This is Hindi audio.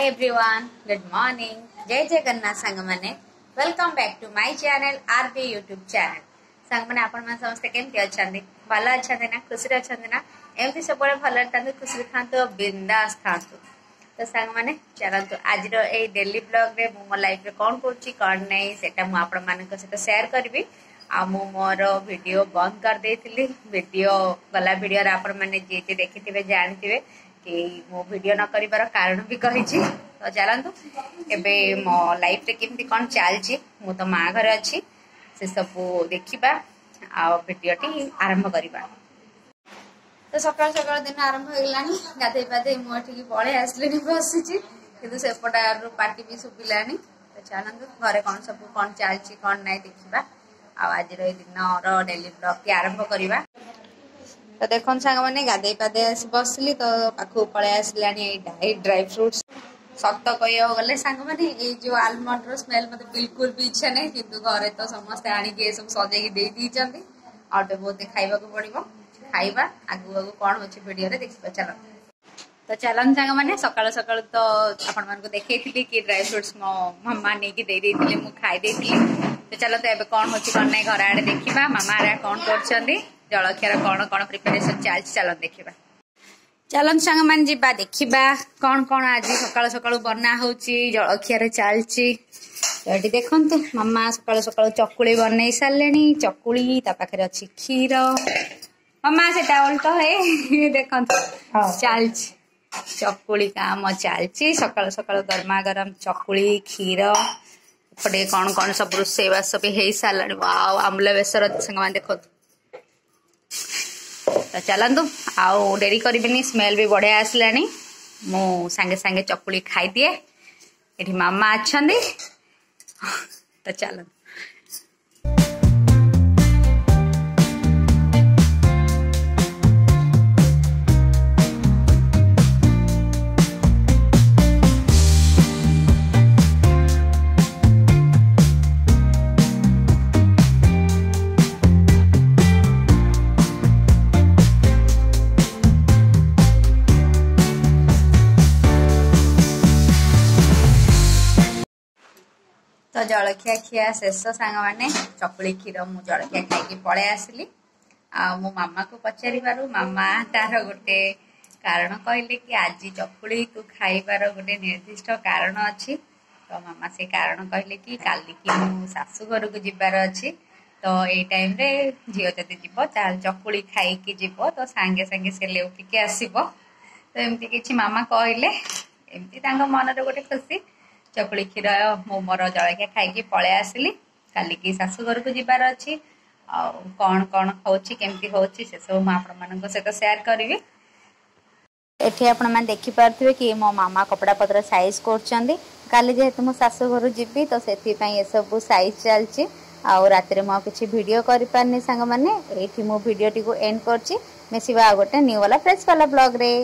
हाय एवरीवन, गुड मॉर्निंग, जय जगन्नाथ सांग माने welcome back to my channel RB YouTube channel. सांग माने आपण मान समस्त केमती अछंदी, भलो अछंदी ना, खुशी अछंदी ना, एमती सब भलो थांतु, खुशी थांतु, बिंदास थांतु। तो सांग माने चलंतु आज रो ए डेली ब्लॉग रे मो लाइफ रे कोन करछि कोन नै सेटा मु आपण मानक सहित शेयर करबी। आ मु मोर वीडियो बंद कर देथिली। वीडियो गला वीडियो रे आपण माने जे जे देखिथिबे जानथिबे कि मो वीडियो न करिवार कारण भी कहिछि। तो चलंतु एबे मो लाइफ रे केमती कोन चलछि, मु तो मां घर अछि, से सब देखिबा आ वीडियोटी आरंभ करिबा। तो सकाळ सकाळ दिन आरंभ होइलानी, गाधे पाधे मु एठी पळे आसलेनी बसिछि, किंतु सेपटार पार्टी भी सुबिलानी। तो चलंतु घरे कोन सब कोन चलछि कोन नै देखिबा आ आज रो दिन रो डेली ब्लॉग के आरंभ करिबा। तो देखो सांग मैंने गाधे पाधे बसली तो पाखु पड़े आसलानी ड्राई फ्रूट्स। सत कह गले सांग मैंने ये जो आलमंड रो स्मेल मत बिल्कुल भी इच्छा नहीं, किंतु घरे तो समस्ते आनिक सब सजेकी दे दीचंती। और बहुत खाइबा को पड़िबो, खाइबा आगु आगु कोन होछि वीडियो रे देखिबा। चलो तो चलन सांग मैंने सकाळ सकाळ तो आपण मन को देखैथिली कि ड्राई फ्रूट्स मो मम्मा ने की दे देथिले, मु खाइ देथिली। तो चलो तो एबे कोन होछि कोन नै घर आडे देखिबा, मामा रे कोन करछंदी, जलखियार कौन कौन प्रिपेरेशन चलछि चलन देखिबा। चलन संग मान जिबा देखिबा कौन कौन आज सकाळ सकाळ बना होछि जलखियार चलछि। एटी देखंतु मम्मा सकाळ सकाळ चकुली बनै सालेनी, चकुली ता पाखरे अछि खीर। मम्मा सेटा उल्टा है देखंतु चलछि चकुली काम चलछि, सकाळ सकाळ गरमा गरम चकुली खीर। पडे कौन कौन सब रोषेई बास भी हेई सालानी। वाओ आमला बेसर संग मान देखो। तो चलतु आउ डेरी करी, स्मेल भी बढ़िया आसलानी। मु सांगे सांगे चकुली खाई दिए, एठी मामा अच्छंदी। तो चलतु तो जलखिया खिया शेष सांग मैंने चकुली खीर मु जलखिया खाई पड़े आसली। मो मामा को पचारू मामा तार गोटे कारण कहले कि आज चकुली तू खाइबार गोटे निर्दिष्ट कारण अच्छी। तो मामा से कारण कहले कि काली की मु शाशु घर को जीवार अच्छी, तो ये टाइम रे झील जदि जीव ताल चकुली खाई जीव तो सांगे सांगे से लेउटिके आसीबो। तो एमती किछि मामा कहले, एमती तांको मन रे गोटे खुशी। चकुली खीर मो मोर जलखिया खाई पळे आसली, काली की शाशु घर को जीवार अच्छी। कौन कौन होछि केमती होछि से सब आपण मानक सहित शेयर करिवे। एठी आपण मान देखि पारथिबे कि मो मामा कपड़ा पत्र साइज करछंदी। काली जेहेतु मो शाशु घर जीबी तो सेथि पई ए सब साइज चलछि। आ रात रे मो किछि वीडियो करि पारनी सांग माने, एठी मो वीडियो टी को एंड करछि। मिसिबा गोटे न्यू वाला फ्रेश वाला ब्लॉग रे।